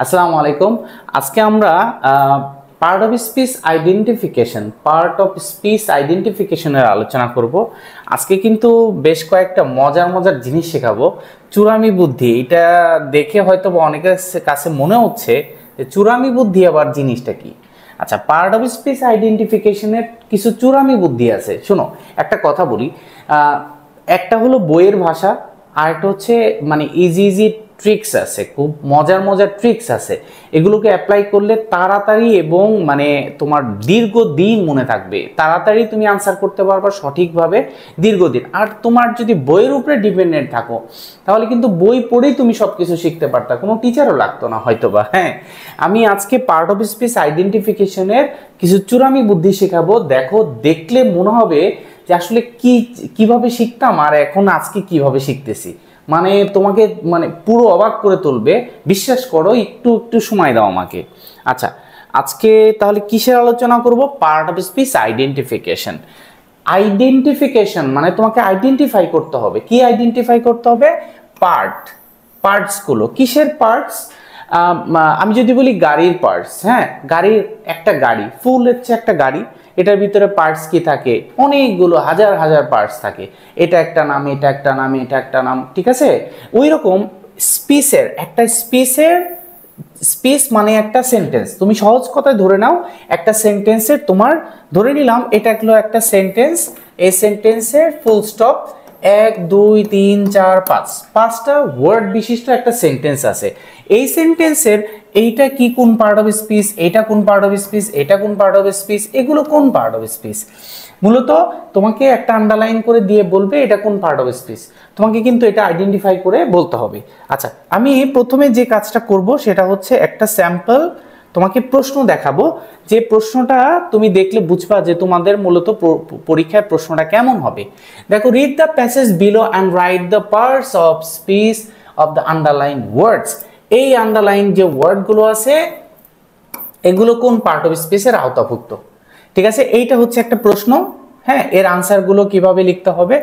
আসসালামু আলাইকুম। আজকে আমরা পার্ট অফ স্পিচ আইডেন্টিফিকেশনের আলোচনা করব। আজকে কিন্তু বেশ কয়েকটা মজার মজার জিনিস শেখাবো। চূড়ামি বুদ্ধি, এটা দেখে হয়তো অনেকের কাছে মনে হচ্ছে যে চূড়ামি বুদ্ধি আবার জিনিসটা কি। আচ্ছা, পার্ট অফ স্পিচ আইডেন্টিফিকেশনের কিছু চূড়ামি বুদ্ধি আছে। শোনো, একটা কথা বলি, একটা হলো বইয়ের ভাষা, আর একটা হচ্ছে মানে ইজি ট্রিক্স আছে, খুব মজার মজার ট্রিক্স আছে। এগুলোকে অ্যাপ্লাই করলে তাড়াতাড়ি এবং মানে তোমার দীর্ঘদিন মনে থাকবে, তাড়াতাড়ি তুমি আনসার করতে পারবা সঠিকভাবে দীর্ঘদিন। আর তোমার যদি বইয়ের উপরে ডিপেন্ডেন্ট থাকো তাহলে কিন্তু বই পড়েই তুমি সব কিছু শিখতে পারতা, কোনো টিচারও লাগতো না হয়তোবা। হ্যাঁ, আমি আজকে পার্ট অফ স্পিচ আইডেন্টিফিকেশনের কিছু চূড়ামি বুদ্ধি শেখাবো। দেখো, দেখলে মনে হবে যে আসলে কিভাবে শিখতাম আর এখন আজকে কিভাবে শিখতেছি, মানে তোমাকে মানে পুরো অবাক করে তুলবে। বিশ্বাস করো, একটু একটু সময় দাও আমাকে। আচ্ছা, আজকে তাহলে কিসের আলোচনা করব? Part of speech identification. Identification মানে তোমাকে আইডেন্টিফাই করতে হবে। কি আইডেন্টিফাই করতে হবে? পার্টসগুলো। কিসের পার্টস? আমি যদি বলি গাড়ির পার্টস, হ্যাঁ, গাড়ির একটা গাড়ি ফুল হচ্ছে একটা গাড়ি, এটার ভিতরে পার্টস কি থাকে? অনেকগুলো, হাজার হাজার পার্টস থাকে। এটা একটা নাম, এটা একটা নাম, এটা একটা নাম, ঠিক আছে? ওই রকম স্পিচ মানে একটা সেন্টেন্স। তুমি সহজ কথায় ধরে নাও, একটা সেন্টেন্সের তোমার ধরে নিলাম এটা হলো একটা সেন্টেন্স। এই সেন্টেন্সের ফুল স্টপ 1 2 3 4 5 পাঁচটা ওয়ার্ড বিশিষ্ট একটা সেন্টেন্স আছে। এই সেন্টেন্সের এইটা কি কোন পার্ট অফ স্পিচ, এটা কোন পার্ট অফ স্পিচ, এটা কোন পার্ট অফ স্পিচ, এগুলো কোন পার্ট অফ স্পিচ। মূলত তোমাকে একটা আন্ডারলাইন করে দিয়ে বলবে এটা কোন পার্ট অফ স্পিচ। তোমাকে কিন্তু এটা আইডেন্টিফাই করে বলতে হবে। আচ্ছা, আমি প্রথমে যে কাজটা করব সেটা হচ্ছে একটা স্যাম্পল তোমাকে প্রশ্ন দেখাবো। যে প্রশ্নটা তুমি দেখলে বুঝবা যে তোমাদের মূলত পরীক্ষায় প্রশ্নটা কেমন হবে। দেখো, read the passage below and write the parts of speech of the underline words. এই আন্ডারলাইন যে ওয়ার্ডগুলো আছে এগুলো কোন পার্ট অফ স্পিচের আওতাভুক্ত। ঠিক আছে, এইটা হচ্ছে একটা প্রশ্ন। হ্যাঁ, এর আনসারগুলো কিভাবে লিখতে হবে?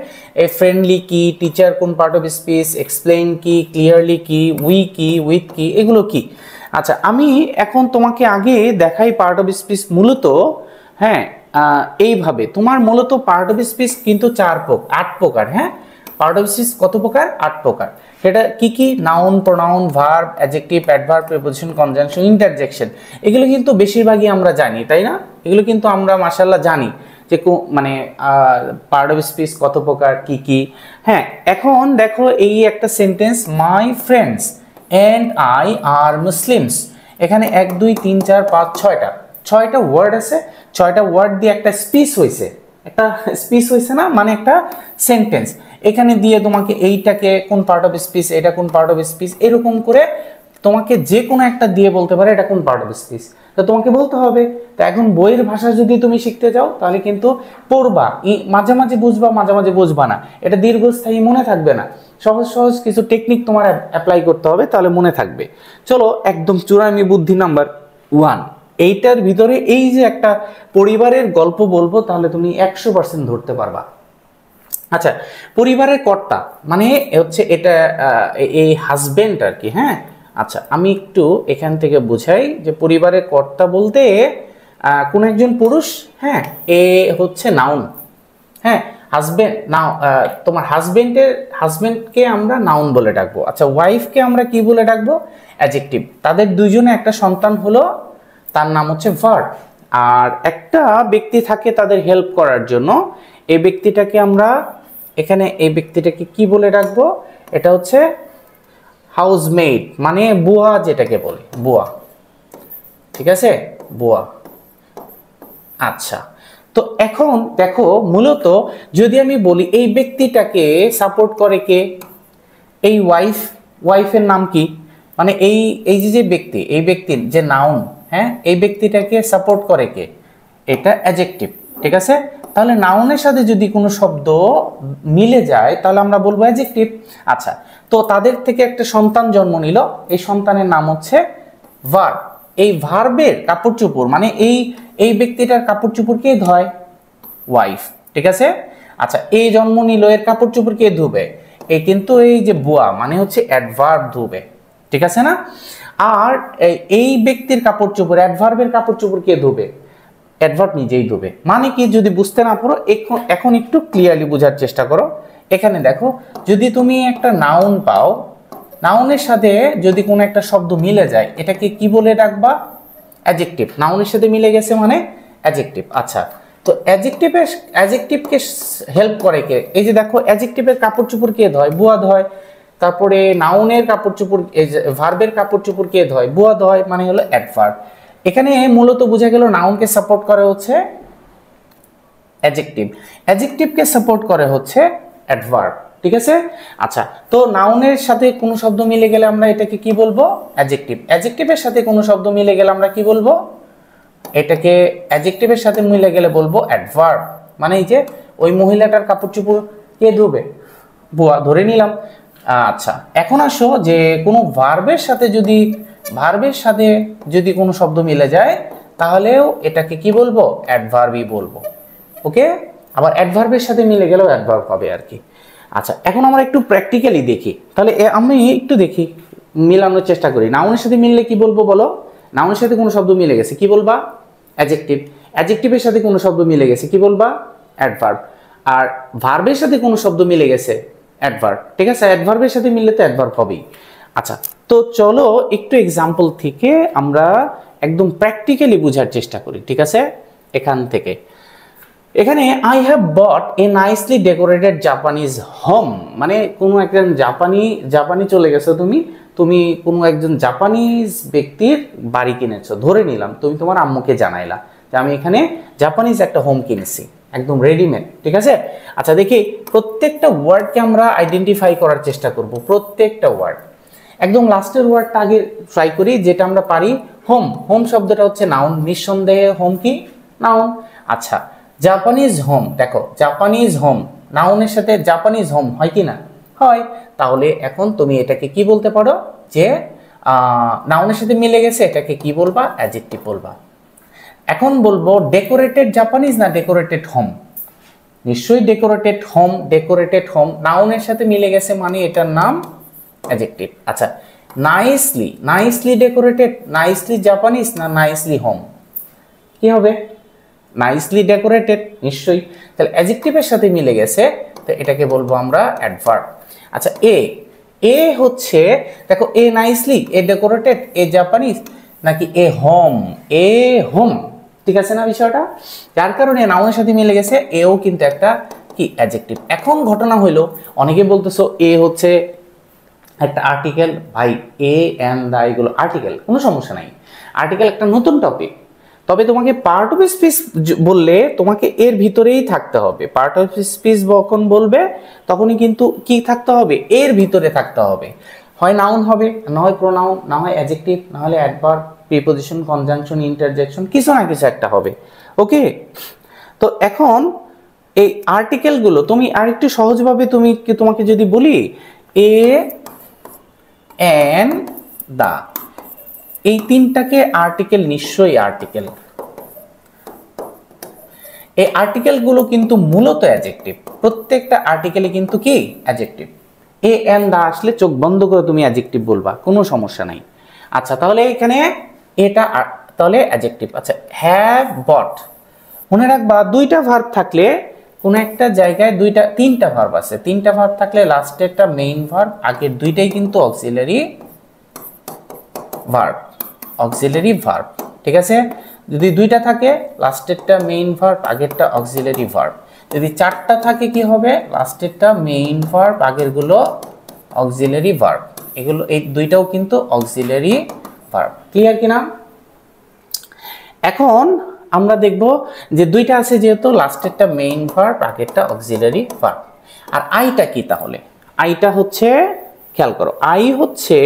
এ ফ্রেন্ডলি কি, টিচার কোন পার্ট অফ স্পিচ, এক্সপ্লেইন কি, ক্লিয়ারলি কি, উই কি, উইথ কি, এগুলো কি। আচ্ছা, আমি এখন তোমাকে আগে দেখাই পার্ট অফ স্পিচ মূলত। হ্যাঁ, এইভাবে তোমার মূলত পার্ট অফ স্পিচ কিন্তু 8 প্রকার। হ্যাঁ, পার্ট অফ স্পিচ কত প্রকার? 8 প্রকার। সেটা কি কি? Noun, pronoun, verb, adjective, adverb, preposition, conjunction, interjection. এগুলো কিন্তু বেশিরভাগই আমরা জানি, তাই না? এগুলো কিন্তু আমরা মাশাআল্লাহ জানি যে মানে পার্ট অফ স্পিচ কত প্রকার, কি কি। হ্যাঁ, এখন দেখো, এই একটা sentence, my friends and I are Muslims. এখানে 1 2 3 4 5 6টা ওয়ার্ড আছে। 6টা ওয়ার্ড দিয়ে একটা স্পিচ হয়েছে, না, মানে একটা সেন্টেন্স। এখানে দিয়ে তোমাকে এইটাকে কোন পার্ট অফ স্পিচ, এটা কোন পার্ট অফ স্পিচ, এরকম করে তোমাকে যে কোনো একটা দিয়ে বলতে পারে এটা কোন পার্ট অফ স্পিচ। তো তোমাকে বলতে হবে। তো এখন বইয়ের ভাষা যদি তুমি শিখতে যাও তাহলে কিন্তু পড়বা, মাঝে মাঝে বুঝবা, মাঝে মাঝে বুঝবা না, এটা দীর্ঘস্থায়ী মনে থাকবে না। সহজ সহজ কিছু টেকনিক তোমার অ্যাপ্লাই করতে হবে, তাহলে মনে থাকবে। চলো, একদম চূড়ামি বুদ্ধি নাম্বার 1। এইটার ভিতরে এই যে একটা পরিবারের গল্প বলবো, তাহলে তুমি 100% ধরতে পারবা। আচ্ছা, পরিবারের কর্তা মানে হচ্ছে এটা এই হাজবেন্ড আর কি। হ্যাঁ, আচ্ছা, আমি একটু এখান থেকে বুঝাই যে পরিবারের কর্তা বলতে কোন একজন পুরুষ। হ্যাঁ, এ হচ্ছে নাউন। হ্যাঁ, হাজবেন্ড নাও, তোমার হাজবেন্ডকে আমরা নাউন বলে ডাকবো। আচ্ছা, ওয়াইফকে আমরা কি বলে ডাকবো? অ্যাডজেক্টিভ। তাদের দুইজনে একটা সন্তান হলো, তার নাম হচ্ছে ভার্ব। আর একটা ব্যক্তি থাকে তাদের হেল্প করার জন্য, এই ব্যক্তিটাকে আমরা এখানে এই ব্যক্তিটাকে কি বলে ডাকবো? এটা হচ্ছে হাউসমেট, মানে বুয়া, যেটাকে বলে বুয়া। ঠিক আছে, বুয়া। আচ্ছা, তো এখন দেখো, মূলত যদি আমি বলি এই ব্যক্তিটাকে সাপোর্ট করে কে? এই ওয়াইফের নাম কি? মানে এই এই যে ব্যক্তি, এই ব্যক্তির যে নাউন, হ্যাঁ, এই ব্যক্তিটাকে সাপোর্ট করে কে? এটা অ্যাডজেক্টিভ। ঠিক আছে, তাহলে নাউনের সাথে যদি কোনো শব্দ মিলে যায় তাহলে আমরা বলবো অ্যাডজেক্টিভ। আচ্ছা, তো তাদের থেকে একটা সন্তান জন্ম নিল, এই সন্তানের নাম হচ্ছে ভার্ব। এই ভার্বের কাপড় চোপড় মানে এই ব্যক্তিটার কাপড় চোপড় কে ধয়? ওয়াইফ। ঠিক আছে, আচ্ছা, এই জন্ম নিল, এর কাপড় চোপড় কে ধুবে? এই কিন্তু এই যে বুয়া মানে হচ্ছে অ্যাডভার্ব ধুবে। ঠিক আছে না? আর এই ব্যক্তির কাপড় চোপড়, অ্যাডভার্বের কাপড় চোপড় কে ধোবে? অ্যাডভার্ব নিজেই ধোবে। মানে কি, যদি বুঝতে না পারো এখন একটু ক্লিয়ারলি বোঝার চেষ্টা করো। এখানে দেখো, যদি তুমি একটা নাউন পাও, নাউনের সাথে যদি কোনো একটা শব্দ মিলে যায়, এটাকে কি বলে ডাকবা? অ্যাডজেক্টিভ। নাউনের সাথে মিলে গেছে মানে অ্যাডজেক্টিভ। আচ্ছা, তো অ্যাডজেক্টিভকে হেল্প করে কে? এই যে দেখো, অ্যাডজেক্টিভের কাপড় চোপড় কে ধয়? বুয়া ধয়। তারপরে নাউনের কাপড় চোপড়, ভার্বের কাপড় চোপড় কে ধয়? বুয়া ধয়, মানে হলো অ্যাডভার্ব। এখানে মূলত বোঝা গেল নাউনকে সাপোর্ট করে হচ্ছে অ্যাডজেক্টিভ, অ্যাডজেক্টিভকে সাপোর্ট করে হচ্ছে অ্যাডভার্ব। ঠিক আছে? আচ্ছা, তো নাউনের সাথে কোনো শব্দ মিলে গেলে আমরা এটাকে কি বলবো? অ্যাডজেক্টিভ। অ্যাডজেক্টিভের সাথে কোনো শব্দ মিলে গেলে আমরা কি বলবো? এটাকে অ্যাডজেক্টিভের সাথে মিলে গেলে বলবো অ্যাডভার্ব। মানে এই যে ওই মহিলাটার কাপড় চোপড় কে ধোবে? বুয়া, ধরে নিলাম। আচ্ছা, এখন আসো যে কোনো ভার্বের সাথে যদি কোনো শব্দ মিলে যায়, তাহলেও এটাকে কি বলবো? অ্যাডভার্বই বলবো। ওকে, আবার অ্যাডভার্বের সাথে মিলে গেলেও অ্যাডভার্ব হবে আর কি। আচ্ছা, এখন আমরা একটু প্র্যাকটিক্যালি দেখি। তাহলে আমি একটু দেখি, মিলানোর চেষ্টা করি। নাউনের সাথে মিললে কি বলবো বলো? নাউনের সাথে কোনো শব্দ মিলে গেছে, কি বলবা? অ্যাডজেক্টিভ। অ্যাডজেক্টিভের সাথে কোনো শব্দ মিলে গেছে, কি বলবা? অ্যাডভার্ব। আর ভার্বের সাথে কোনো শব্দ মিলে গেছে, অ্যাডভার্ব। ঠিক আছে? অ্যাডভার্বের সাথে মিললে তো অ্যাডভার্ব হবেই। আচ্ছা, তো চলো একটু এক্সাম্পল থেকে আমরা একদম প্র্যাকটিক্যালি বোঝার চেষ্টা করি। ঠিক আছে? এখান থেকে এখানে I have bought A nicely decorated Japanese home, মানে কোনো একজন জাপানি চলে গেছো, তুমি কোনো একজন জাপানিজ ব্যক্তির বাড়ি কিনেছো, ধরে নিলাম তুমি তোমার আম্মুকে জানাইলা যে আমি এখানে জাপানিজ একটা হোম কিনেছি, একদম রেডিমেড। ঠিক আছে? আচ্ছা, দেখি প্রত্যেকটা ওয়ার্ডকে আমরা আইডেন্টিফাই করার চেষ্টা করব। প্রত্যেকটা ওয়ার্ড, একদম লাস্টের ওয়ার্ডটা আগে ট্রাই করি, যেটা আমরা পারি। হোম, হোম শব্দটা হচ্ছে নাউন, নিঃসন্দেহে হোম কি নাউন। আচ্ছা, জাপানিজ হোম, দেখো জাপানিজ হোম, নাউনের সাথে জাপানিজ হোম হয় কি না? হয়। তাহলে এখন তুমি এটাকে কি বলতে পারো? যে নাউনের সাথে মিলে গেছে, এটাকে কি বলবা? অ্যাডজেক্টিভ বলবা। এখন বলবো ডেকোরেটেড জাপানিজ না ডেকোরেটেড হোম? নিশ্চয়ই ডেকোরেটেড হোম। ডেকোরেটেড হোম নাউনের সাথে মিলে গেছে মানে এটার নাম অ্যাডজেক্টিভ। আচ্ছা, নাইসলি ডেকোরেটেড, নাইসলি জাপানিজ না নাইসলি হোম? কি হবে? নাইসলি ডেকোরেটেড, নিশ্চয়ই। তাহলে অ্যাডজেক্টিভের সাথে মিলে গেছে, তো এটাকে বলবো আমরা অ্যাডভার্ব। আচ্ছা, এ হচ্ছে, দেখো a nicely, a decorated, a Japanese নাকি এ হোম? A home. ঠিক আছে না বিষয়টা? যার কারণে নাউনের সাথে মিলে গেছে, এও কিন্তু একটা কি অ্যাডজেক্টিভ। এখন ঘটনা হইলো, অনেকে বলতেছো এ হচ্ছে একটা আর্টিকেল। ভাই, এ এন্ড দা এগুলো আর্টিকেল, কোনো সমস্যা নাই। আর্টিকেল একটা নতুন টপিক, তবে তোমাকে পার্ট অফ স্পিচ বললে তোমাকে এর ভিতরেই থাকতে হবে। পার্ট অফ স্পিচ যখন বলবে তখনই কিন্তু কি থাকতে হবে? এর ভিতরে থাকতে হবে। হয় নাউন হবে, না হয় প্রোনাউন, না হয় অ্যাডজেক্টিভ, না হলে অ্যাডভার্ব, প্রিপোজিশন, কনজাংশন, ইন্টারজেকশন, কিছু না কিছু একটা হবে। ওকে, তো এখন এই আর্টিকেলগুলো তুমি আরেকটু সহজভাবে তোমাকে যদি বলি, এ এন্ড দা, এই তিনটাকে আর্টিকেল, নিশ্চয়ই আর্টিকেল। এই আর্টিকেলগুলো কিন্তু মূলত অ্যাডজেক্টিভ। প্রত্যেকটা আর্টিকেলে কিন্তু কি অ্যাডজেক্টিভ। এ এন্ড দা আসলে চোখ বন্ধ করে তুমি অ্যাডজেক্টিভ বলবা, কোনো সমস্যা নাই। আচ্ছা, তাহলে এখানে এটা তাহলে অ্যাডজেক্টিভ। আচ্ছা, হ্যাভ বট, মনে রাখবা দুইটা ভার্ব থাকলে কোন একটা জায়গায় তিনটা ভার্ব আছে। তিনটা ভার্ব থাকলে লাস্টেরটা মেইন ভার্ব, আগের দুইটাই কিন্তু অক্সিলারি ভার্ব। অক্সিলারি ভার্ব, ঠিক আছে? যদি দুইটা থাকে লাস্টেরটা মেইন ভার্ব, আগেরটা অক্সিলারি ভার্ব। যদি চারটা থাকে কি হবে? লাস্টেরটা মেইন ভার্ব, আগেরগুলো অক্সিলারি ভার্ব। এগুলো এই দুইটাও কিন্তু অক্সিলারি ভার্ব। ক্লিয়ার কিনা? এখন আমরা দেখব যে দুইটা আছে, যেহেতু লাস্টেরটা মেইন ভার্ব, আগেরটা অক্সিলারি ভার্ব। আর আইটা কি তাহলে? আইটা হচ্ছে, খেয়াল করো, আই হচ্ছে,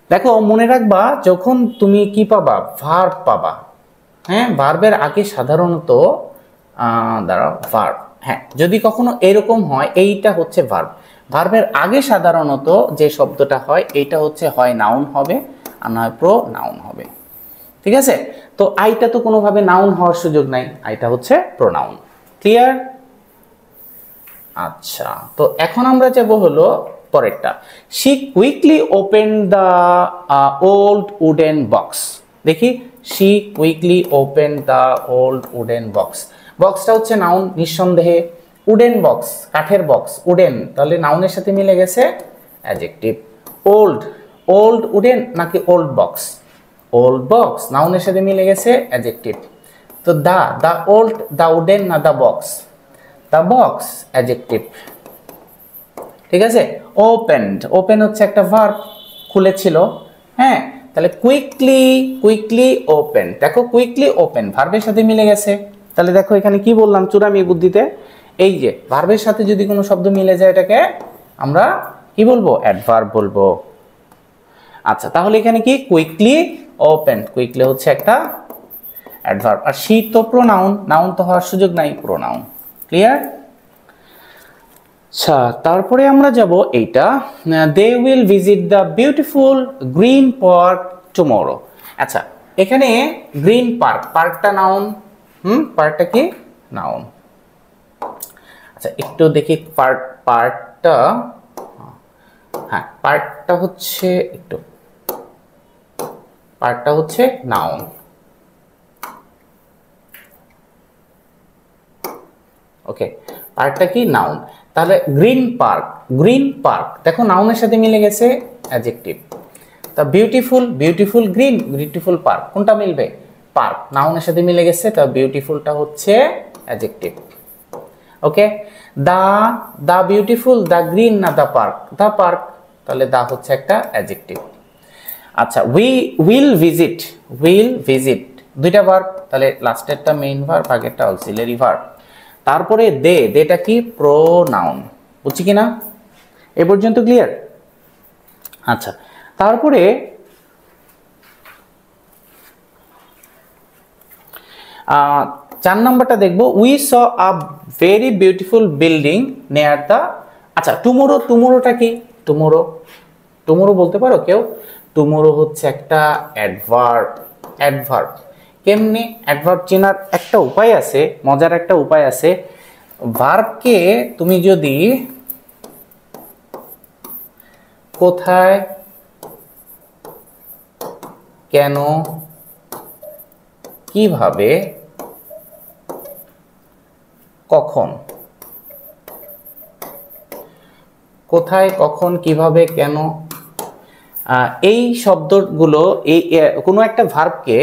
দেখো মনে রাখবা যখন তুমি কি পাবা? ভার্ব পাবা। হ্যাঁ, ভার্বের আগে সাধারণত দাঁড়াও, ভার্ব। হ্যাঁ, যদি কখনো এরকম হয়, এইটা হচ্ছে ভার্ব, ভার্বের আগে সাধারণত যে শব্দটা হয় এইটা হচ্ছে হয় নাউন হবে, আর নয় প্রোনাউন হবে। ঠিক আছে? তো আইটা তো কোনোভাবে নাউন হওয়ার সুযোগ নাই, আইটা হচ্ছে প্রোনাউন। ক্লিয়ার? আচ্ছা, তো এখন আমরা যাব হলো পরেরটা, she quickly opened the old wooden box। দেখি, she quickly opened the old wooden box। বক্সটা হচ্ছে নাউন নিঃসন্দেহে, উডেন বক্স কাঠের বক্স, উডেন তাহলে নাউনের সাথে মিলে গেছে অ্যাডজেক্টিভ। ওল্ড, ওল্ড উডেন নাকি ওল্ড বক্স? ওল্ড বক্স নাউনের সাথে মিলে গেছে অ্যাডজেক্টিভ। তো দা ওল্ড, দা উডেন না the box? The box adjective, ঠিক আছে। ওপেন্ড, ওপেন হচ্ছে একটা ভার্ব, খুলেছিল, হ্যাঁ, তাহলে কুইকলি, কুইকলি ওপেন, দেখো কুইকলি ওপেন ভার্বের সাথে মিলে গেছে। তাহলে দেখো এখানে কি বললাম চূড়ামি বুদ্ধিতে, এই যে ভার্বের সাথে যদি কোনো শব্দ মিলে যায় এটাকে আমরা কি বলবো? অ্যাডভার্ব বলবো। আচ্ছা, তাহলে এখানে কি কুইকলি ওপেন, কুইকলি হচ্ছে একটা অ্যাডভার্ব, আর শি তো প্রোনাউন, নাউন তো হওয়ার সুযোগ নাই, প্রোনাউন। ক্লিয়ার? আচ্ছা, তারপরে আমরা যাব এইটা, they will visit the beautiful green park tomorrow. আচ্ছা, এখানে গ্রিন পার্ক, পার্কটা নাউন, পার্কটা কি নাউন। আচ্ছা, একটু দেখি পার্কটা, হ্যাঁ পার্কটা হচ্ছে একটু, পার্কটা হচ্ছে নাউন। ওকে, পার্কটা কি নাউন। তাহলে গ্রিন পার্ক, গ্রিন পার্ক দেখো নাউনের সাথে মিলে গেছে অ্যাডজেক্টিভ। তা beautiful, beautiful green, beautiful park, কোনটা মিলবে? পার্ক নাউনের সাথে মিলে গেছে, তা বিউটিফুলটা হচ্ছে অ্যাডজেক্টিভ। ওকে, দা বিউটিফুল, দা গ্রিন না দা পার্ক? দা পার্ক, তাহলে দা হচ্ছে একটা অ্যাডজেক্টিভ। আচ্ছা, উইল ভিজিট, উইল ভিজিট দুইটা ভার্ব, তাহলে লাস্টেরটা মেইন ভার্ব, আগেরটা অক্সিলারি ভার্ব। তারপরে দেটা কি প্রোনাউন, বুঝছি কিনা এ পর্যন্ত? ক্লিয়ার? আচ্ছা, তারপরে চার নাম্বারটা দেখবো, we saw a very beautiful building near the. আচ্ছা, টুমোরো, টুমোরোটা কি? টুমোরো, টুমোরো বলতে পারো কেউ? টুমোরো হচ্ছে একটা অ্যাডভার্ব, অ্যাডভার্ব। কেমনে অ্যাডভার্ব চেনার একটা উপায় আছে, মজার একটা উপায় আছে। ভার্বকে তুমি যদি কোথায়, কেন, কিভাবে, কখন, কোথায়, কখন, কিভাবে, কেন, এই শব্দগুলো, এই কোনো একটা ভার্বকে,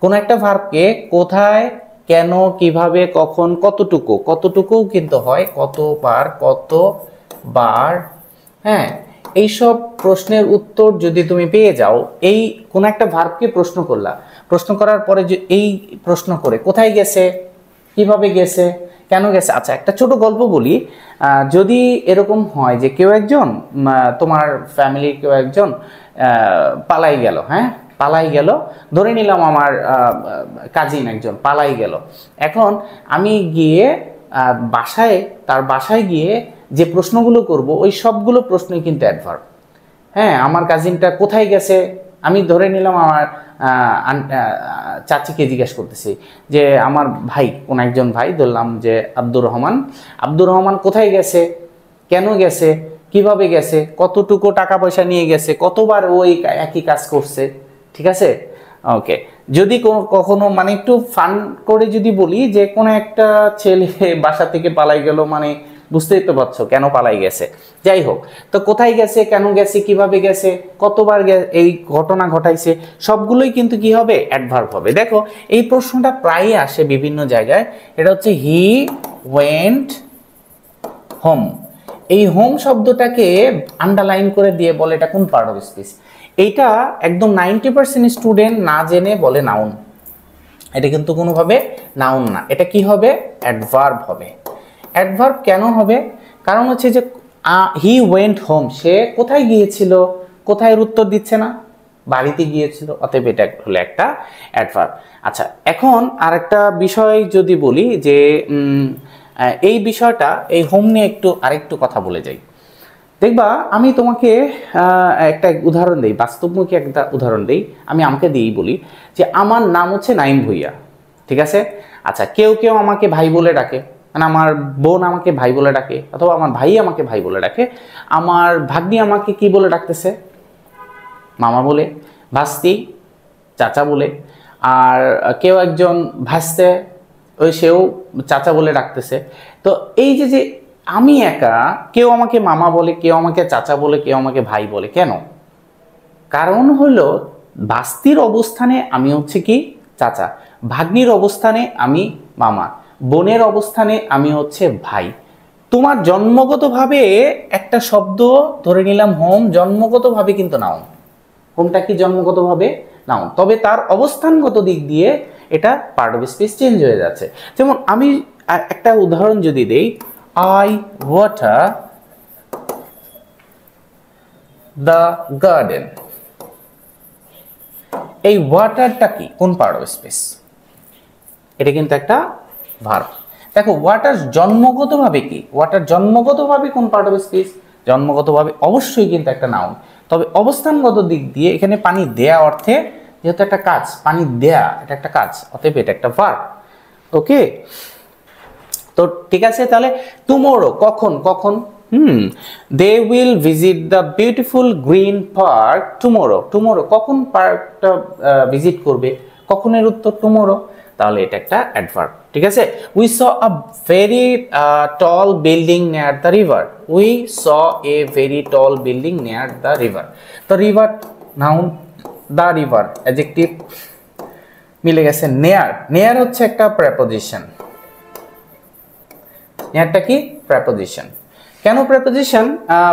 কোনো একটা ভার্বকে কোথায়, কেন, কিভাবে, কখন, কতটুকু, কতটুকুও কিন্তু হয়, কতবার, কতবার, হ্যাঁ, এইসব প্রশ্নের উত্তর যদি তুমি পেয়ে যাও, এই কোন একটা ভার্বকে প্রশ্ন করলা, প্রশ্ন করার পরে যে এই প্রশ্ন করে কোথায় গেছে, কিভাবে গেছে, কেন গেছে। আচ্ছা, একটা ছোট গল্প বলি। যদি এরকম হয় যে কেউ একজন, তোমার ফ্যামিলির কেউ একজন পালাই গেল, হ্যাঁ পালাই গেল, ধরে নিলাম আমার কাজিন একজন পালাই গেল। এখন আমি গিয়ে বাসায়, তার বাসায় গিয়ে যে প্রশ্নগুলো করব, ওই সবগুলো প্রশ্নই কিন্তু অ্যাডভার্ব। হ্যাঁ, আমার কাজিনটা কোথায় গেছে, আমি ধরে নিলাম আমার চাচিকে জিজ্ঞেস করতেছি যে আমার ভাই, কোন একজন ভাই, ধরলাম যে আব্দুর রহমান, আব্দুর রহমান কোথায় গেছে, কেন গেছে, কিভাবে গেছে, কতটুকু টাকা পয়সা নিয়ে গেছে, কতবার ওই একই কাজ করছে, ঠিক আছে। ওকে, যদি কখনো মানে একটু ফান করে যদি বলি যে কোনো একটা ছেলে বাসা থেকে পালাই গেল, মানে বুঝতেই তো পারছো কেন পালাই গেছে। যাই হোক, তো কোথায় গেছে, কেন গেছে, কিভাবে গেছে, কতবার এই ঘটনা ঘটাইছে, সবগুলোই কিন্তু কি হবে? অ্যাডভার্ব হবে। দেখো এই প্রশ্নটা প্রায়ই আসে বিভিন্ন জায়গায়। এটা হচ্ছে হি ওয়েন্ট হোম। এই হোম শব্দটাকে আন্ডারলাইন করে দিয়ে বলে এটা কোন পার্ট অফ স্পিচ। এইটা একদম 90% স্টুডেন্ট না জেনে বলে নাউন। এটা কিন্তু কোনোভাবে নাউন না, এটা কি হবে? অ্যাডভার্ব হবে। অ্যাডভার্ব কেন হবে? কারণ হচ্ছে যে হি ওয়েন্ট হোম, সে কোথায় গিয়েছিল, কোথায় উত্তর দিচ্ছে না, বাড়িতে গিয়েছিল, অতএব এটা হলো একটা অ্যাডভার্ব। আচ্ছা, এখন আরেকটা বিষয় যদি বলি যে এই বিষয়টা, এই হোম নিয়ে একটু আরেকটু কথা বলে যাই। দেখবা আমি তোমাকে একটা উদাহরণ দিই, বাস্তবমুখী একটা উদাহরণ দিই, আমি আমাকে দিয়েই বলি যে আমার নাম হচ্ছে নাইম ভুইয়া, ঠিক আছে। আচ্ছা, কেউ কেউ আমাকে ভাই বলে ডাকে, মানে আমার বোন আমাকে ভাই বলে ডাকে, অথবা আমার ভাই আমাকে ভাই বলে ডাকে, আমার ভাগ্নি আমাকে কি বলে ডাকতেছে, মামা বলে, ভাস্তি চাচা বলে, আর কেউ একজন ভাসতে ওই সেও চাচা বলে ডাকতেছে। তো এই যে যে আমি একা, কেউ আমাকে মামা বলে, কেউ আমাকে চাচা বলে, কেউ আমাকে ভাই বলে, কেন? কারণ হলো ভাস্তির অবস্থানে আমি হচ্ছে কি চাচা, ভাগ্নির অবস্থানে আমি মামা, বোনের অবস্থানে আমি হচ্ছে ভাই। তোমার জন্মগতভাবে একটা শব্দ ধরে নিলাম হোম, জন্মগতভাবে কিন্তু নাউন। হোমটা কি জন্মগতভাবে নাউন, তবে তার অবস্থানগত দিক দিয়ে এটা পার্ট অফ স্পিচ চেঞ্জ হয়ে যাচ্ছে। যেমন আমি একটা উদাহরণ যদি দেই, আই ওয়াটার দ্য গার্ডেন, এই ওয়াটারটা কি, কোন পার্ট অফ স্পিচ? এটা কিন্তু একটা ভার্ব। দেখো ওয়াটার জন্মগতভাবে কি, ওয়াটার জন্মগতভাবে কোন পার্ট অফ স্পিচ? জন্মগতভাবে অবশ্যই কিন্তু একটা নাউন, তবে অবস্থানগত দিক দিয়ে এখানে পানি দেয়া অর্থে যেহেতু একটা কাজ, পানি দেয়া এটা একটা কাজ, অতএব এটা একটা ভার্ব। ওকে, তো ঠিক আছে, তাহলে টুমরো কখন, কখন, they will visit the beautiful green park tomorrow, tomorrow কখন পার্কটা ভিজিট করবে, কখনের উত্তর টুমরো, তাহলে এটা একটা অ্যাডভার্ব। ঠিক আছে, we saw a very tall building near the river, we saw a very tall building near the river, তো river noun, the river adjective, মিলে গেছে। নেয়ার, নেয়ার হচ্ছে একটা প্রেপোজিশন, নেয়ারটা কি প্রেপোজিশন। কেন প্রেপোজিশন?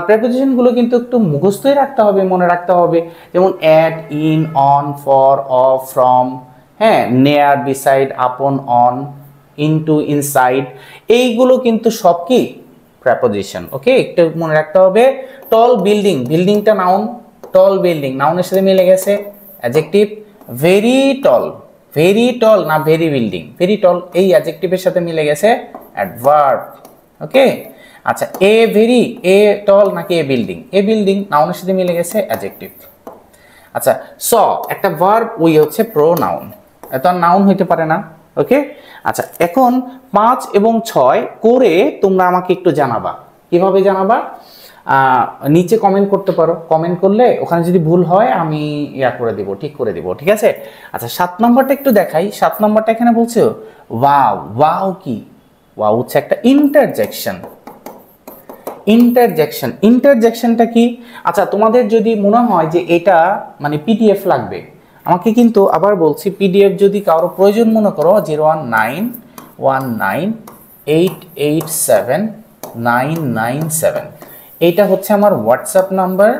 প্রেপোজিশনগুলো কিন্তু একটু মুখস্থই রাখতে হবে, মনে রাখতে হবে, যেমন at, in, on, for, of, from, হ্যাঁ, নেয়ার, বিসাইড, আপন, অন, ইনটু, ইনসাইড, এইগুলো কিন্তু সব কি প্রেপোজিশন। ওকে, একটু মনে রাখতে হবে। টল বিল্ডিং, বিল্ডিংটা নাউন, টল বিল্ডিং নাউনের সাথে মিলে গেছে adjective. Very tall, very tall না ভেরি বিল্ডিং, ভেরি টল এই অ্যাডজেক্টিভের সাথে মিলে গেছে অ্যাডভার্ব। ওকে, আচ্ছা, এ ভেরি, এ টল নাকি এ বিল্ডিং, এ বিল্ডিং নাউনের সাথে মিলে গেছে অ্যাডজেক্টিভ। আচ্ছা, স একটা ভার্ব, ওই হচ্ছে প্রোনাউন, এত নাউন হইতে পারে না। ওকে, আচ্ছা, এখন 5 এবং 6 করে তোমরা আমাকে একটু জানাবা, কিভাবে জানাবা? নিচে কমেন্ট করতে পারো, কমেন্ট করলে ওখানে যদি ভুল হয় আমি ইয়া করে দিব, ঠিক করে দিব। ঠিক আছে, আচ্ছা 7 নম্বরটা একটু দেখাই। 7 নম্বরটা এখানে বলছে ওয়াও, ওয়াও কি? ওয়াও হচ্ছে একটা ইন্টারজেকশন। ইন্টারজেকশন, ইন্টারজেকশনটা কি? আচ্ছা, তোমাদের যদি মনে হয় যে এটা মানে পিডিএফ লাগবে, আমাকে কিন্তু আবার বলছি, পিডিএফ যদি কারো প্রয়োজন মনে করো, 01919887997, এইটা হচ্ছে আমার হোয়াটসঅ্যাপ নাম্বার।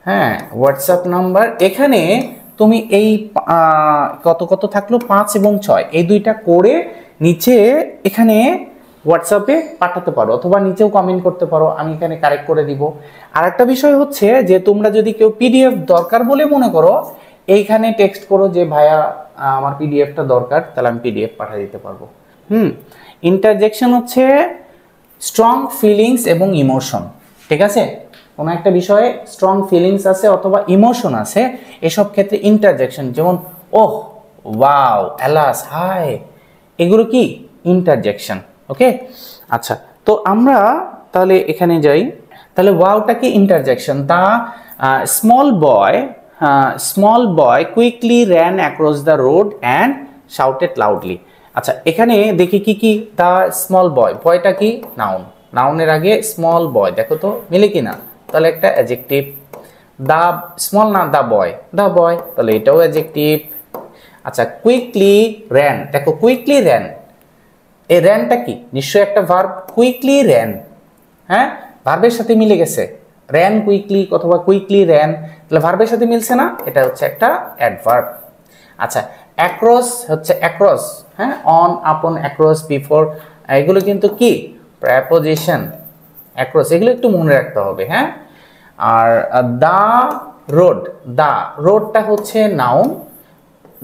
হ্যাঁ, হোয়াটসঅ্যাপ নাম্বার। এখানে তুমি এই কত কত থাকলো 5 এবং 6 এই দুইটা করে নিচে এখানে হোয়াটসঅ্যাপে পাঠাতে পারো, অথবা নিচেও কমেন্ট করতে পারো, আমি এখানে কারেক্ট করে দিব। আর একটা বিষয় হচ্ছে যে তোমরা যদি কেউ পিডিএফ দরকার বলে মনে করো, এইখানে টেক্সট করো যে ভাইয়া আমার পিডিএফটা দরকার, তাহলে আমি পিডিএফ পাঠিয়ে দিতে পারবো। ইন্টারজেকশন হচ্ছে স্ট্রং ফিলিংস এবং ইমোশন। ঠিক আছে, কোনো একটা বিষয়ে স্ট্রং ফিলিংস আছে অথবা ইমোশন আছে, এসব ক্ষেত্রে ইন্টারজেকশন, যেমন ওহ, ওয়াও, অ্যালাস, হাই, এগুলো কি ইন্টারজেকশন। ওকে, আচ্ছা, তো আমরা তাহলে এখানে যাই। তাহলে ওয়াওটা কি interjection. The small boy quickly ran across the road and shouted loudly. আচ্ছা, এখানে দেখি কি কি, দা স্মল বয়, বয়টা কি নাউন, নাউনের আগে স্মল বয়, দেখো তো মিলে কিনা, তাহলে একটা অ্যাডজেক্টিভ। দা স্মল না দা বয়, দা বয়, তাহলে এটাও অ্যাডজেক্টিভ। আচ্ছা, কুইকলি র্যান, দেখো কুইকলি র্যান, এই র্যানটা কি নিশ্চয়ই একটা ভার্ব, কুইকলি র্যান, হ্যাঁ, ভার্বের সাথে মিলে গেছে, র্যান কুইকলি অথবা কুইকলি র্যান, তাহলে ভার্বের সাথে মিলছে না, এটা হচ্ছে একটা অ্যাডভার্ব। আচ্ছা, অ্যাক্রস হচ্ছে অ্যাক্রস, হ্যাঁ, অন, আপন, অ্যাক্রস, বিফোর, এগুলো কিন্তু কি প্রেপোজিশন। অ্যাক্রস এগুলো একটু মনে রাখতে হবে। হ্যাঁ, আর দা রোড, দা রোডটা হচ্ছে নাউন,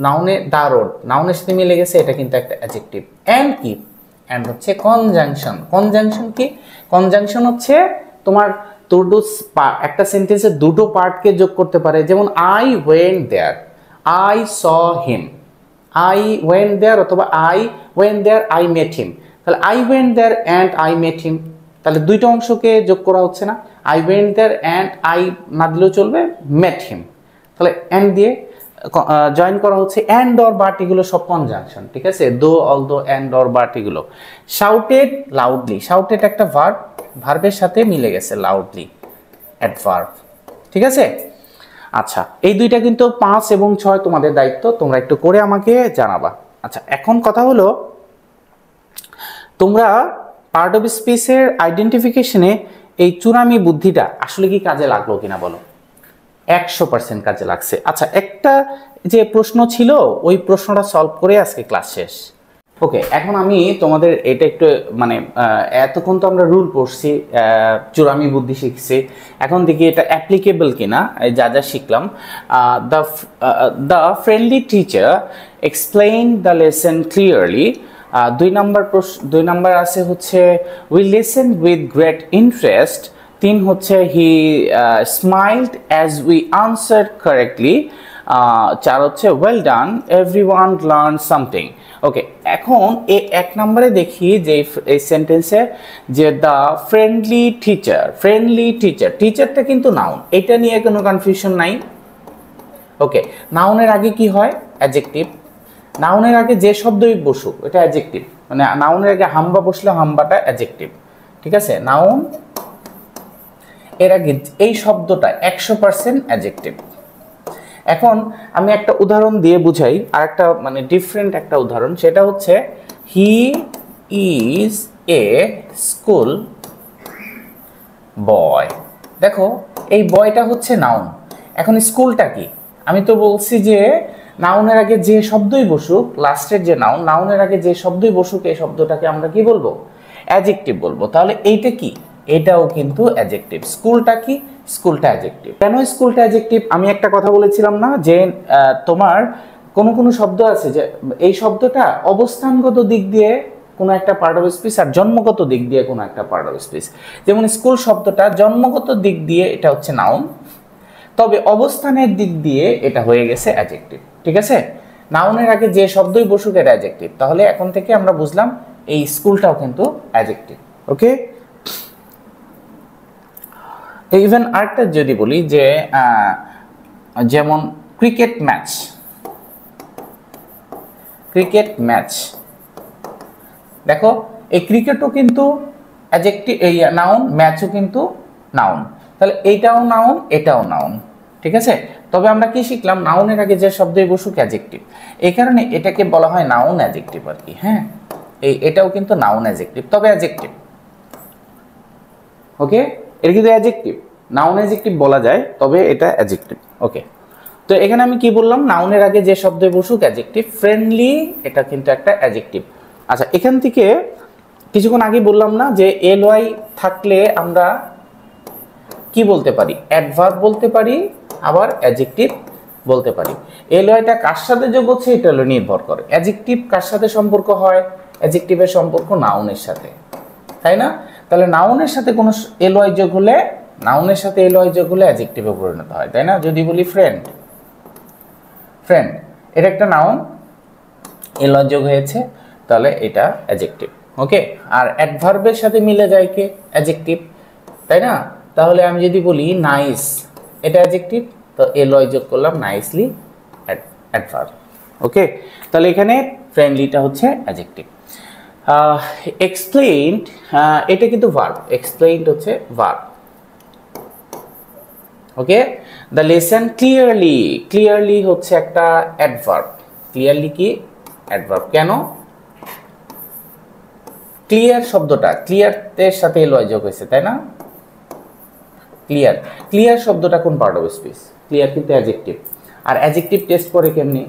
নাউনে দা রোড নাউনের সাথে মিলে গেছে, এটা কিন্তু একটা অ্যাডজেক্টিভ। এন্ড কি, এন্ড হচ্ছে কনজাংশন। কনজাংশন কি, কনজাংশন হচ্ছে তোমার দুটো একটা সেন্টেন্সে দুটো পার্টকে যোগ করতে পারে, যেমন I went there, I saw him, I went there অথবা I went there I met him. তাহলে I went there and I met him, তাহলে দুইটা অংশকে যোগ করা হচ্ছে না, I went there and I না দিলেও চলবে, মেট হিম, তাহলে অ্যান্ড দিয়ে জয়েন করা হচ্ছে। অ্যান্ড অর বাট এগুলো সব কনজাংশন, ঠিক আছে, দো অলদো অ্যান্ড অর বাট এগুলো। শাউটেড লাউডলি, শাউটেড একটা ভার্ব, ভার্বের সাথে মিলে গেছে লাউডলি, অ্যাডভার্ব, ঠিক আছে। আচ্ছা এই দুইটা কিন্তু 5 এবং 6 তোমাদের দায়িত্ব, তোমরা একটু করে আমাকে জানাবা। আচ্ছা এখন কথা হলো তোমরা পার্ট অফ স্পিচের আইডেন্টিফিকেশনে এই চুরামি বুদ্ধিটা আসলে কি কাজে লাগলো কিনা বলো। 100% কাজে লাগছে। আচ্ছা একটা যে প্রশ্ন ছিল ওই প্রশ্নটা সলভ করে আজকে ক্লাস শেষ। ওকে এখন আমি তোমাদের এটা একটু মানে এতক্ষণ তো আমরা রুল পড়ছি, চুরামি বুদ্ধি শিখছি, এখন দেখি এটা অ্যাপ্লিকেবল কিনা যা যা শিখলাম। The friendly teacher explain the lesson clearly. 2 number আছে হচ্ছে we listen with great interest. 3 হচ্ছে he smiled as we answered correctly. 4 হচ্ছে well done everyone learn something. Okay এখন এই 1 নম্বরে দেখি যে এই সেন্টেন্সে যে the friendly teacher, friendly teacher, টিচারটা কিন্তু নাউন, এটা নিয়ে কোনো কনফিউশন নাই। ওকে নাউনের আগে কি হয়, অ্যাডজেক্টিভ। নাউনের আগে যে শব্দই বসুক এটা অ্যাডজেক্টিভ, মানে নাউনের আগে হাম্বা বসলে হাম্বাটা অ্যাডজেক্টিভ, ঠিক আছে। নাউন এর আগে এই শব্দটা 100% অ্যাডজেক্টিভ। এখন আমি একটা উদাহরণ দিয়ে বুঝাই, আর একটা মানে ডিফারেন্ট একটা উদাহরণ, সেটা হচ্ছে হি ইজ এ স্কুল বয়। দেখো এই বয়টা হচ্ছে নাউন, এখন স্কুলটা কি, আমি তো বলছি যে নাউনের আগে যে শব্দই বসুক, লাস্টের যে নাউন, নাউনের আগে যে শব্দই বসুক এই শব্দটাকে আমরা কি বলবো, অ্যাডজেক্টিভ বলবো। তাহলে এইটা কি, এটাও কিন্তু অ্যাডজেক্টিভ। স্কুলটা কি, স্কুলটা অ্যাডজেক্টিভ। কেন স্কুলটা অ্যাডজেক্টিভ, আমি একটা কথা বলেছিলাম না যে তোমার কোনো শব্দ আছে যে এই শব্দটা অবস্থানগত দিক দিয়ে কোনো একটা পার্ট অফ স্পিচ আর জন্মগত দিক দিয়ে কোনো একটা পার্ট অফ স্পিচ। যেমন স্কুল শব্দটা জন্মগত দিক দিয়ে এটা হচ্ছে নাউন, তবে অবস্থানের দিক দিয়ে এটা হয়ে গেছে অ্যাডজেক্টিভ, ঠিক আছে। নাউনের আগে যে শব্দই বসুক এটা অ্যাডজেক্টিভ। তাহলে এখন থেকে আমরা বুঝলাম এই স্কুলটাও কিন্তু অ্যাডজেক্টিভ। ওকে ইভেন আরেকটা যদি বলি যে যেমন ক্রিকেট ম্যাচ, ক্রিকেট ম্যাচ, দেখো এই ক্রিকেটও কিন্তু অ্যাডজেক্টিভ, এই নাউন, ম্যাচও কিন্তু নাউন, তাহলে এইটাও নাউন এটাও নাউন, ঠিক আছে। তবে আমরা কি শিখলাম, নাউনের আগে যে শব্দই বসুক অ্যাডজেক্টিভ, এই কারণে এটাকে বলা হয় নাউন অ্যাডজেক্টিভ আর কি। হ্যাঁ এটাও কিন্তু নাউন অ্যাডজেক্টিভ, তবে অ্যাডজেক্টিভ। ওকে এটা কিন্তু অ্যাডজেক্টিভ, নাউন অ্যাডজেক্টিভ বলা যায়, তবে এটা অ্যাডজেক্টিভ। ওকে তো এখানে আমি কি বললাম, নাউনের আগে যে শব্দই বসুক অ্যাডজেক্টিভ। ফ্রেন্ডলি এটা কিন্তু একটা অ্যাডজেক্টিভ। আচ্ছা এখান থেকে কিছুক্ষণ আগে বললাম না যে এল ওয়াই থাকলে আমরা কি বলতে পারি, অ্যাডভার্ব বলতে পারি, আবার অ্যাডজেক্টিভ বলতে পারি। এল ওয়াইটা কার সাথে যোগ হচ্ছে এটা হলো নির্ভর করে। অ্যাডজেক্টিভ কার সাথে সম্পর্ক হয়, অ্যাডজেক্টিভের সম্পর্ক নাউনের সাথে, তাই না। তাহলে নাউনের সাথে কোনো এল ওয়াই যোগ হলে, নাউনের সাথে এল ওয়াই যোগ হলে অ্যাডজেক্টিভে পরিণত হয়, তাই না। যদি বলি ফ্রেন্ড, ফ্রেন্ড এটা একটা নাউন, এল ওয়াই যোগ হয়েছে, তাহলে এটা অ্যাডজেক্টিভ। ওকে আর অ্যাডভার্বের সাথে মিলে যায় কে, অ্যাডজেক্টিভ, তাই না। তাহলে আমি যদি বলি নাইস, এটা অ্যাডজেক্টিভ, তো এল ওয়াই যোগ করলাম, নাইসলি অ্যাডভার্ব। ওকে তাহলে এখানে ফ্রেন্ডলিটা হচ্ছে অ্যাডজেক্টিভ। এক্সপ্লেইনড এটা কিন্তু ভার্ব, এক্সপ্লেইনড হচ্ছে verb. Okay the lesson clearly, clearly হচ্ছে একটা অ্যাডভার্ব। ক্লিয়ারলি কি অ্যাডভার্ব, কেন, ক্লিয়ার শব্দটা, ক্লিয়ারের সাথে এল ওয়াই যোগ হয়েছে, তাই না। ক্লিয়ার, ক্লিয়ার শব্দটা কোন পার্ট অফ স্পিচ, ক্লিয়ার কিন্তু অ্যাডজেক্টিভ। আর অ্যাডজেক্টিভ টেস্ট করে কেমনি,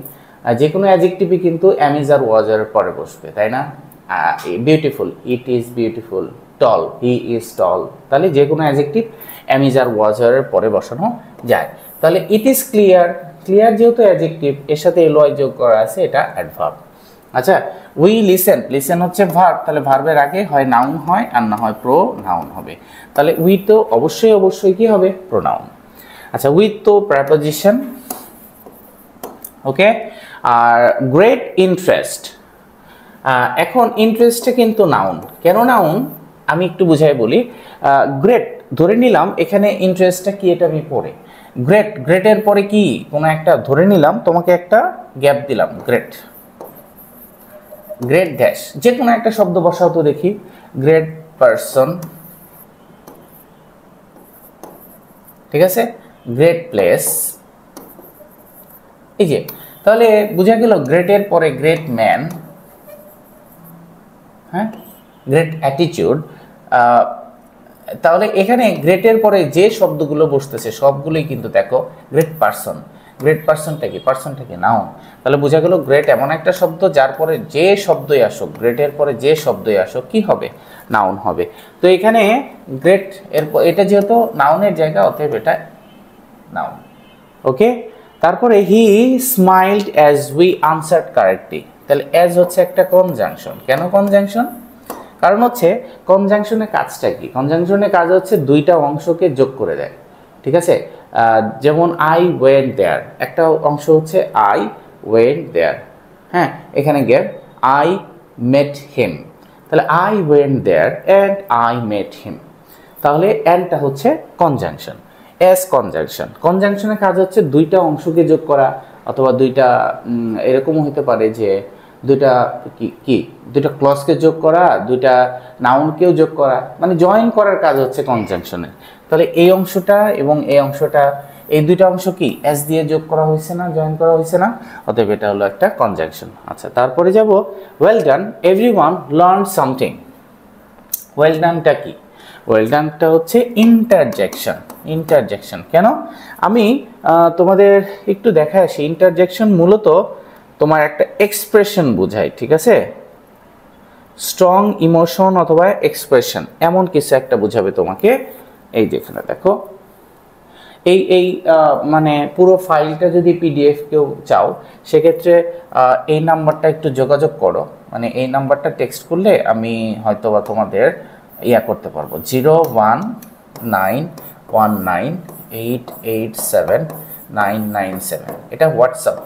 যে কোনো অ্যাডজেক্টিভই কিন্তু অ্যাম ইজ আর ওয়াজ এর পরে বসবে, তাই না। Beautiful, it is beautiful, tall, he is tall, তাহলে যে কোনো অ্যাডজেক্টিভ অ্যাম ইজ আর ওয়াজ এর পরে বসানো যায়। তাহলে ইট ইজ ক্লিয়ার, ক্লিয়ার যেহেতু অ্যাডজেক্টিভ, এর সাথে এল ওয়াই যোগ করা আছে, এটা অ্যাডভার্ব। আচ্ছা উই লিসেন, লিসেন হচ্ছে ভার্ব, তাহলে ভার্বের আগে হয় নাউন হয় আর না হয় প্রো নাউন হবে, তাহলে উই তো অবশ্যই অবশ্যই কি হবে, প্রোনাউন। আচ্ছা উইথ তো preposition. Okay are great interest, এখন ইন্টারেস্টে কিন্তু নাউন। কেন নাউন আমি একটু বুঝাই বলি। গ্রেট ধরে নিলাম, এখানে ইন্টারেস্টটা কি এটা আমি পড়ে, গ্রেট, গ্রেটের পরে কি কোনো একটা ধরে নিলাম, তোমাকে একটা গ্যাপ দিলাম, গ্রেট, গ্রেট ড্যাশ, যে কোনো একটা শব্দ বসাও তো দেখি, গ্রেট পারসন, ঠিক আছে, গ্রেট প্লেস, এই যে, তাহলে বোঝা গেল গ্রেটের পরে গ্রেট ম্যান, হ্যাঁ, গ্রেট অ্যাটিটিউড। তাহলে এখানে গ্রেটের পরে যে শব্দগুলো বসতেছে সবগুলোই কিন্তু দেখো গ্রেট পারসন। গ্রেট পারসনটা কি? পারসনটা কি? নাউন। তাহলে বোঝা গেল গ্রেট এমন একটা শব্দ যার পরে যে শব্দই আসুক, গ্রেটের পরে যে শব্দই আসুক কি হবে? নাউন হবে। তো এখানে গ্রেট এর এটা যেহেতু নাউনের জায়গা, অতএব এটা নাউন। ওকে, তারপরে he smiled as we answered correctly. তাহলে অ্যাজ হচ্ছে একটা কনজাংশন। কেন কনজাংশন? কারণ হচ্ছে কনজাংশনের কাজটা কি? কনজাংশনের কাজ হচ্ছে দুইটা অংশকে যোগ করে দেয়, ঠিক আছে। যেমন আই ওয়েন্ট দেয়ার, একটা অংশ হচ্ছে আই ওয়েন্ট দেয়ার, হ্যাঁ, এখানে গেট আই মেট হিম, তাহলে I went there and I met him, তাহলে অ্যান্ডটা হচ্ছে কনজাংশন। অ্যাজ কনজাংশন, কনজাংশনের কাজ হচ্ছে দুইটা অংশকে যোগ করা, অথবা দুইটা এরকমও হতে পারে যে দুইটা কি দুইটা ক্লজকে যোগ করা, দুইটা নাউনকেও যোগ করা, মানে জয়েন করার কাজ হচ্ছে কনজাংশনের। তাহলে এই অংশটা এবং এই অংশটা, এই দুইটা অংশ কি অ্যাজ দিয়ে যোগ করা হয়েছে না, জয়েন করা হয়েছে না, অতএব এটা হলো একটা কনজাংশন। আচ্ছা, তারপরে যাব well done everyone learn something. Well ডানটা কি? ওয়েল ডানটা হচ্ছে ইন্টারজেকশন। ইন্টারজেকশন কেন? আমি তোমাদের একটু দেখায় আসি। ইন্টারজেকশন মূলত তোমার একটা এক্সপ্রেশন বোঝায়, ঠিক আছে, স্ট্রং ইমোশন অথবা এক্সপ্রেশন এমন কিছু একটা বোঝাবে তোমাকে। এই যেখানে দেখো, এই মানে পুরো ফাইলটা যদি পিডিএফ কেউ চাও, সেক্ষেত্রে এই নাম্বারটা একটু যোগাযোগ করো, মানে এই নাম্বারটা টেক্সট করলে আমি হয়তো বা তোমাদের করতে পারবো, 01919887997, এটা হোয়াটসঅ্যাপ।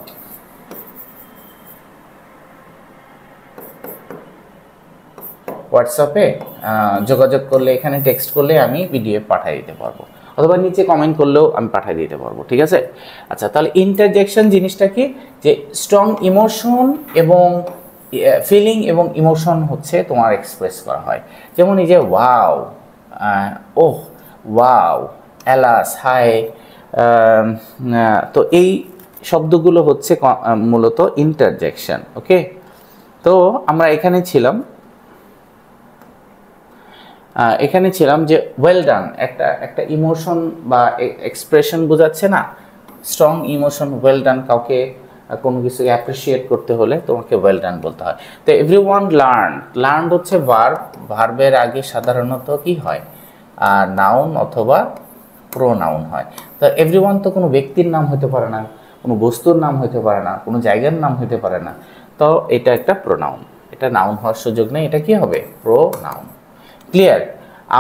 হোয়াটসঅ্যাপে যোগাযোগ করলে, এখানে টেক্সট করলে আমি পিডিএফ পাঠিয়ে দিতে পারবো, অথবা নিচে কমেন্ট করলেও আমি পাঠিয়ে দিতে পারবো, ঠিক আছে। আচ্ছা, তাহলে ইন্টারজেকশন জিনিসটা কি? যে স্ট্রং ইমোশন এবং ফিলিং এবং ইমোশন হচ্ছে তোমার এক্সপ্রেস করা হয়। যেমন এই যে ওয়াও, ওহ, ওয়াও, অ্যালাস, হাই, তো এই শব্দগুলো হচ্ছে মূলত ইন্টারজেকশন। ওকে, তো আমরা এখানে ছিলাম যে ওয়েল ডান একটা ইমোশন বা এক্সপ্রেশন বোঝাচ্ছে না, স্ট্রং ইমোশন। ওয়েল ডান, কাউকে কোনো কিছু অ্যাপ্রিসিয়েট করতে হলে তোমাকে ওয়েল ডান বলতে হয়। তো এভরিওয়ান লার্ন হচ্ছে ভার্ব, ভার্বের আগে সাধারণত কি হয়? নাউন অথবা প্রোনাউন হয়। তো এভরিওয়ান তো কোনো ব্যক্তির নাম হতে পারে না, কোনো বস্তুর নাম হতে পারে না, কোনো জায়গার নাম হতে পারে না, তো এটা একটা প্রোনাউন, এটা নাউন হওয়ার সুযোগ নেই, এটা কি হবে? প্রোনাউন। ক্লিয়ার?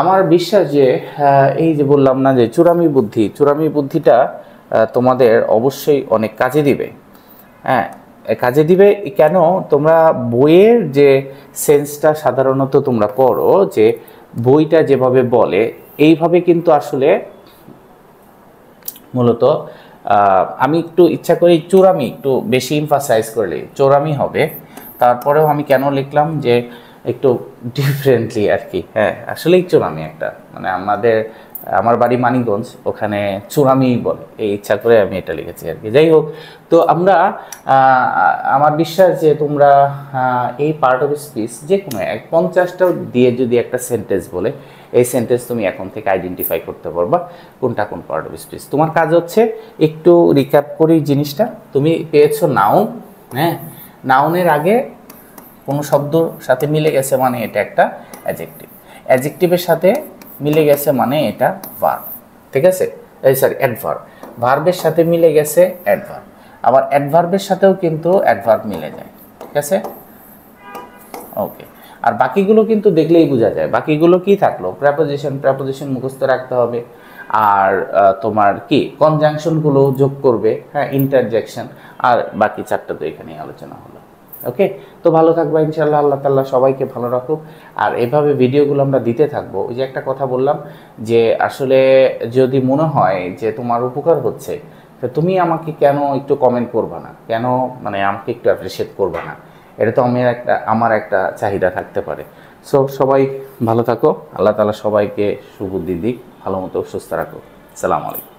আমার বিশ্বাস যে এই যে বললাম না যে চূড়ামি বুদ্ধিটা তোমাদের অবশ্যই অনেক কাজে দিবে। হ্যাঁ, কাজে দিবে কেন? তোমরা বইয়ের যে সেন্সটা সাধারণত তোমরা পড়ো, যে বইটা যেভাবে বলে এইভাবে কিন্তু আসলে মূলত আমি একটু ইচ্ছা করি চূড়ামি একটু বেশি এমফাসাইজ করলে চূড়ামি হবে। তারপরেও আমি কেন লিখলাম যে একটু ডিফারেন্টলি আর কি। হ্যাঁ, আসলেই চূড়ামি একটা, মানে আমার বাড়ি মানিকগঞ্জ, ওখানে চূড়ামি বলে, এই ইচ্ছা করে আমি এটা লিখেছি আর কি। যাই হোক, তো আমরা আমার বিশ্বাস যে তোমরা এই পার্ট অফ স্পিচ যে কোনো 50টা দিয়ে যদি একটা সেন্টেন্স বলে, এই সেন্টেন্স তুমি এখন থেকে আইডেন্টিফাই করতে পারবা কোনটা কোন পার্ট অফ স্পিচ। তোমার কাজ হচ্ছে একটু রিক্যাপ করি জিনিসটা। তুমি পেয়েছো নাউন, হ্যাঁ, নাউনের আগে কোনো শব্দর সাথে মিলে গেছে মানে এটা একটা অ্যাডজেক্টিভ, অ্যাডজেক্টিভের সাথে মিলে গেছে মানে এটা ভার্ব, ঠিক আছে, সরি অ্যাডভার্ব, ভার্বের সাথে মিলে গেছে অ্যাডভার্ব, আবার অ্যাডভার্বের সাথেও কিন্তু অ্যাডভার্ব মিলে যায়, ঠিক আছে। ওকে, আর বাকিগুলো কিন্তু দেখলেই বোঝা যায়। বাকিগুলো কি থাকলো? প্রেপোজিশন মুখস্থ রাখতে হবে। আর তোমার কি কনজাংশনগুলো যোগ করবে, হ্যাঁ, ইন্টারজেকশন, আর বাকি 4টা তো এখানেই আলোচনা হলো। ওকে, তো ভালো থাকবা ইনশাল্লাহ, আল্লাহ তাআলা সবাইকে ভালো রাখুক। আর এভাবে ভিডিওগুলো আমরা দিতে থাকবো। ওই যে একটা কথা বললাম যে আসলে যদি মনে হয় যে তোমার উপকার হচ্ছে, তো তুমি আমাকে কেন একটু কমেন্ট করবা না, কেন মানে আমাকে একটু অ্যাপ্রিসিয়েট করবা না, এটা তো আমার একটা চাহিদা থাকতে পারে। সো সবাই ভালো থাকো, আল্লাহ তাআলা সবাইকে সুবুদ্ধি দিক, ভালো মতো সুস্থ রাখো। আসসালামু আলাইকুম।